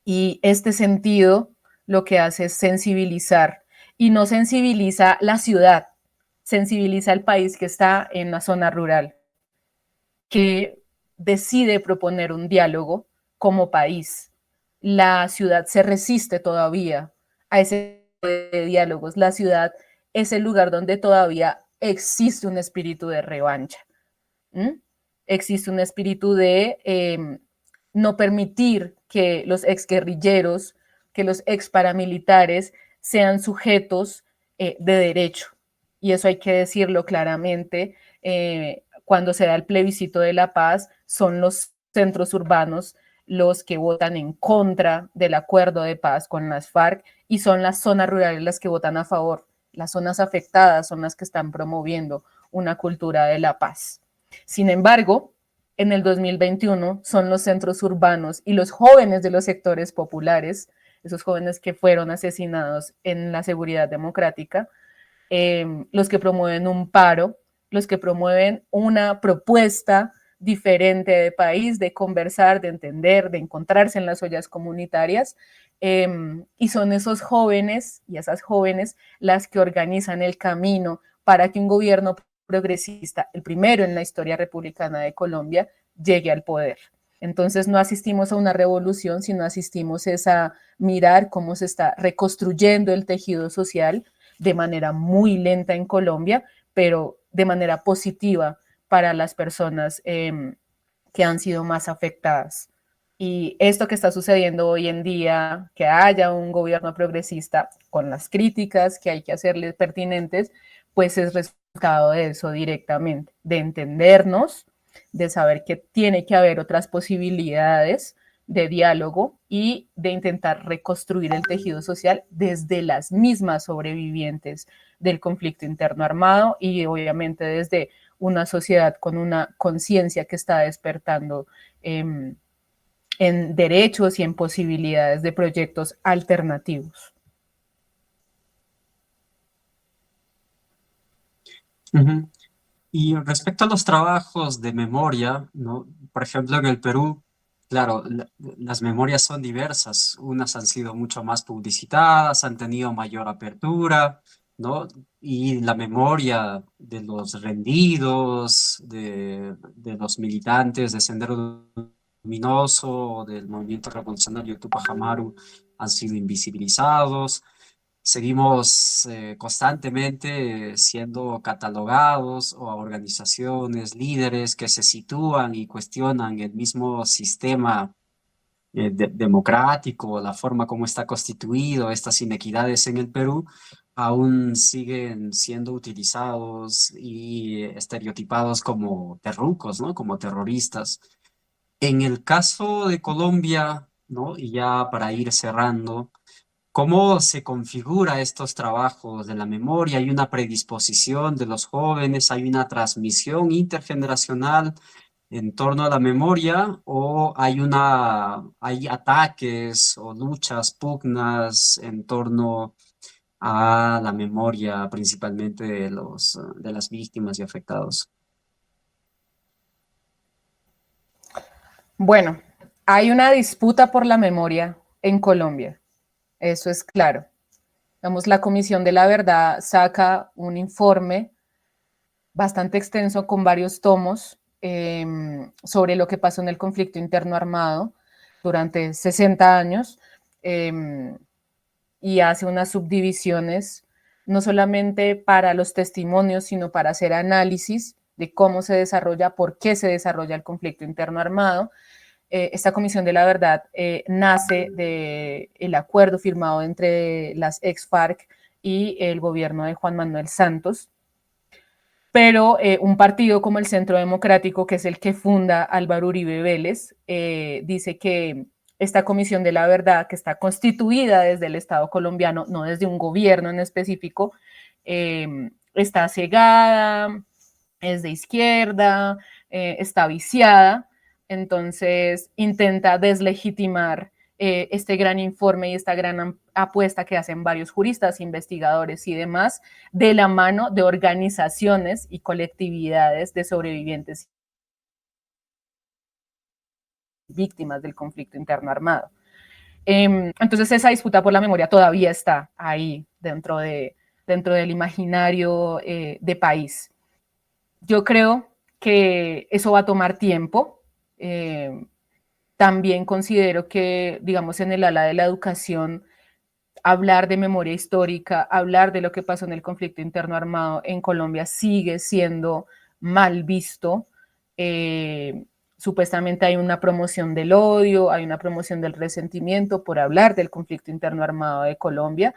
Y este sentido lo que hace es sensibilizar, y no sensibiliza la ciudad, sensibiliza al país que está en la zona rural, que decide proponer un diálogo como país. La ciudad se resiste todavía a ese tipo de diálogos. La ciudad es el lugar donde todavía existe un espíritu de revancha. ¿Mm? Existe un espíritu de no permitir que los exguerrilleros, que los ex paramilitares sean sujetos de derecho. Y eso hay que decirlo claramente. Cuando se da el plebiscito de la paz, son los centros urbanos los que votan en contra del acuerdo de paz con las FARC y son las zonas rurales las que votan a favor. Las zonas afectadas son las que están promoviendo una cultura de la paz. Sin embargo, en el 2021 son los centros urbanos y los jóvenes de los sectores populares, esos jóvenes que fueron asesinados en la seguridad democrática, los que promueven un paro, los que promueven una propuesta diferente de país, de conversar, de entender, de encontrarse en las ollas comunitarias. Y son esos jóvenes y esas jóvenes las que organizan el camino para que un gobierno progresista, el primero en la historia republicana de Colombia, llegue al poder. Entonces no asistimos a una revolución, sino asistimos a mirar cómo se está reconstruyendo el tejido social de manera muy lenta en Colombia, pero de manera positiva para las personas que han sido más afectadas. Y esto que está sucediendo hoy en día, que haya un gobierno progresista con las críticas que hay que hacerles pertinentes, pues es resultado de eso directamente, de entendernos, de saber que tiene que haber otras posibilidades de diálogo y de intentar reconstruir el tejido social desde las mismas sobrevivientes del conflicto interno armado y obviamente desde una sociedad con una conciencia que está despertando en derechos y en posibilidades de proyectos alternativos. Ujú. Y respecto a los trabajos de memoria, ¿no? Por ejemplo, en el Perú, claro, las memorias son diversas. Unas han sido mucho más publicitadas, han tenido mayor apertura, ¿no? Y la memoria de los rendidos, de los militantes de Sendero Luminoso, del movimiento revolucionario Tupac Amaru, han sido invisibilizados. Seguimos constantemente siendo catalogados o a organizaciones, líderes que se sitúan y cuestionan el mismo sistema democrático, la forma como está constituido, estas inequidades en el Perú, aún siguen siendo utilizados y estereotipados como terrucos, ¿no? Como terroristas. En el caso de Colombia, ¿no? Y ya para ir cerrando, ¿cómo se configura estos trabajos de la memoria? ¿Hay una predisposición de los jóvenes? ¿Hay una transmisión intergeneracional en torno a la memoria? ¿O hay ataques o luchas, pugnas en torno a la memoria, principalmente de las víctimas y afectados? Bueno, hay una disputa por la memoria en Colombia, eso es claro. Digamos, la Comisión de la Verdad saca un informe bastante extenso con varios tomos sobre lo que pasó en el conflicto interno armado durante 60 años y hace unas subdivisiones no solamente para los testimonios, sino para hacer análisis de cómo se desarrolla, por qué se desarrolla el conflicto interno armado. Esta Comisión de la Verdad nace del acuerdo firmado entre las ex-FARC y el gobierno de Juan Manuel Santos, pero un partido como el Centro Democrático, que es el que funda Álvaro Uribe Vélez, dice que esta Comisión de la Verdad, que está constituida desde el Estado colombiano, no desde un gobierno en específico, está cegada, es de izquierda, está viciada, entonces intenta deslegitimar este gran informe y esta gran apuesta que hacen varios juristas, investigadores y demás, de la mano de organizaciones y colectividades de sobrevivientes víctimas del conflicto interno armado. Entonces esa disputa por la memoria todavía está ahí dentro del imaginario de país. Yo creo que eso va a tomar tiempo. También considero que, digamos, en el ala de la educación, hablar de memoria histórica, hablar de lo que pasó en el conflicto interno armado en Colombia sigue siendo mal visto. Eh, Supuestamente hay una promoción del odio, hay una promoción del resentimiento por hablar del conflicto interno armado de Colombia.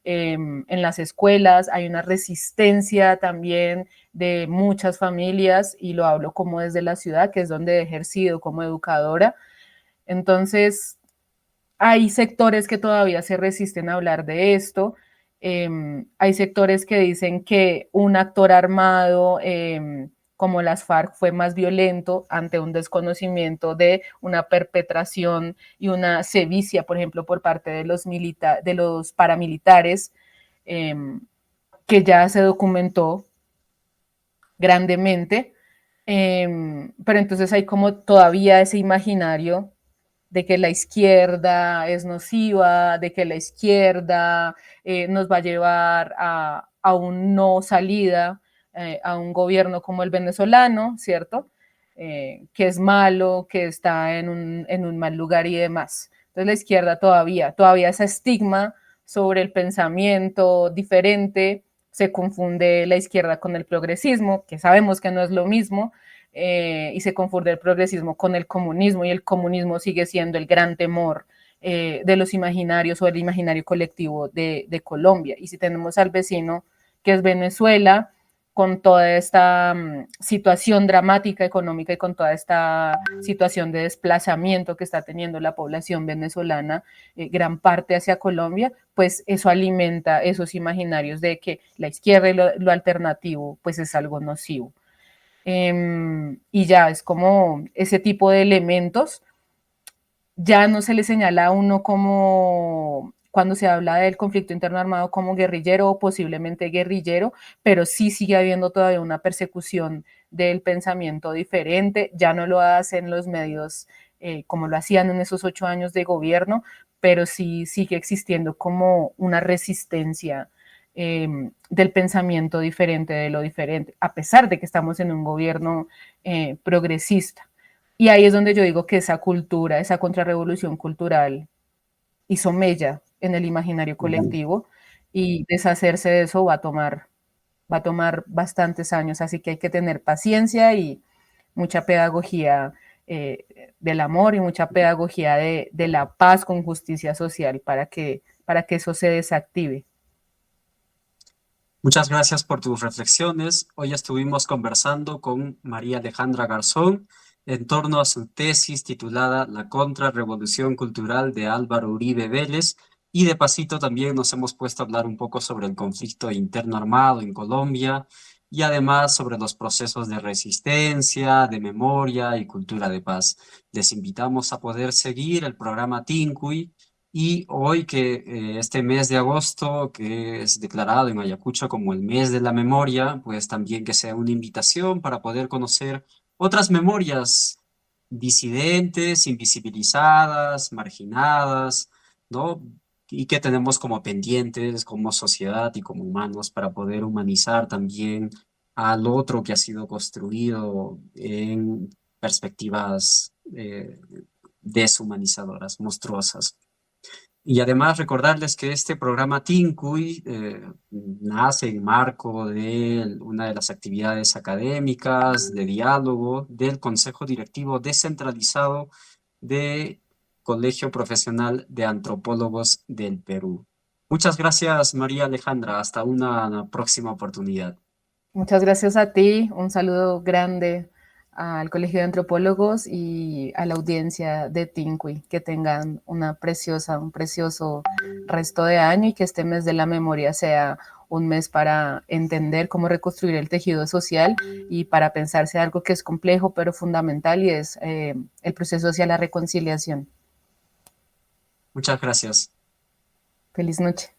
En las escuelas hay una resistencia también de muchas familias, y lo hablo como desde la ciudad, que es donde he ejercido como educadora. Entonces, hay sectores que todavía se resisten a hablar de esto. Hay sectores que dicen que un actor armado como las FARC fue más violento ante un desconocimiento de una perpetración y una sevicia, por ejemplo, por parte de de los paramilitares, eh, que ya se documentó grandemente. Pero entonces hay como todavía ese imaginario de que la izquierda es nociva, de que la izquierda nos va a llevar a un no salida, a un gobierno como el venezolano, ¿cierto? Que es malo, que está en un mal lugar y demás. Entonces la izquierda todavía ese estigma sobre el pensamiento diferente, se confunde la izquierda con el progresismo, que sabemos que no es lo mismo, y se confunde el progresismo con el comunismo, y el comunismo sigue siendo el gran temor de los imaginarios o el imaginario colectivo de Colombia. Y si tenemos al vecino que es Venezuela, con toda esta situación dramática económica y con toda esta situación de desplazamiento que está teniendo la población venezolana, gran parte hacia Colombia, pues eso alimenta esos imaginarios de que la izquierda y lo alternativo pues es algo nocivo. Y ya es como ese tipo de elementos, ya no se le señala a uno como cuando se habla del conflicto interno armado como guerrillero o posiblemente guerrillero, pero sí sigue habiendo todavía una persecución del pensamiento diferente, ya no lo hacen los medios como lo hacían en esos 8 años de gobierno, pero sí sigue existiendo como una resistencia del pensamiento diferente de lo diferente, a pesar de que estamos en un gobierno progresista. Y ahí es donde yo digo que esa cultura, esa contrarrevolución cultural hizo mella en el imaginario colectivo, y deshacerse de eso va a tomar bastantes años, así que hay que tener paciencia y mucha pedagogía del amor y mucha pedagogía de la paz con justicia social para que eso se desactive. Muchas gracias por tus reflexiones. Hoy estuvimos conversando con María Alejandra Garzón en torno a su tesis titulada La Contrarrevolución Cultural de Álvaro Uribe Vélez, y de pasito también nos hemos puesto a hablar un poco sobre el conflicto interno armado en Colombia y además sobre los procesos de resistencia, de memoria y cultura de paz. Les invitamos a poder seguir el programa Tincuy. Y hoy que este mes de agosto, que es declarado en Ayacucho como el mes de la memoria, pues también que sea una invitación para poder conocer otras memorias disidentes, invisibilizadas, marginadas, ¿no? Y que tenemos como pendientes como sociedad y como humanos para poder humanizar también al otro que ha sido construido en perspectivas deshumanizadoras, monstruosas. Y además recordarles que este programa Tincuy nace en marco de una de las actividades académicas de diálogo del Consejo Directivo Descentralizado de Colegio Profesional de Antropólogos del Perú. Muchas gracias, María Alejandra. Hasta una próxima oportunidad. Muchas gracias a ti, un saludo grande al Colegio de Antropólogos y a la audiencia de Tincuy, que tengan un precioso resto de año, y que este mes de la memoria sea un mes para entender cómo reconstruir el tejido social y para pensarse algo que es complejo pero fundamental, y es el proceso hacia la reconciliación. Muchas gracias. Feliz noche.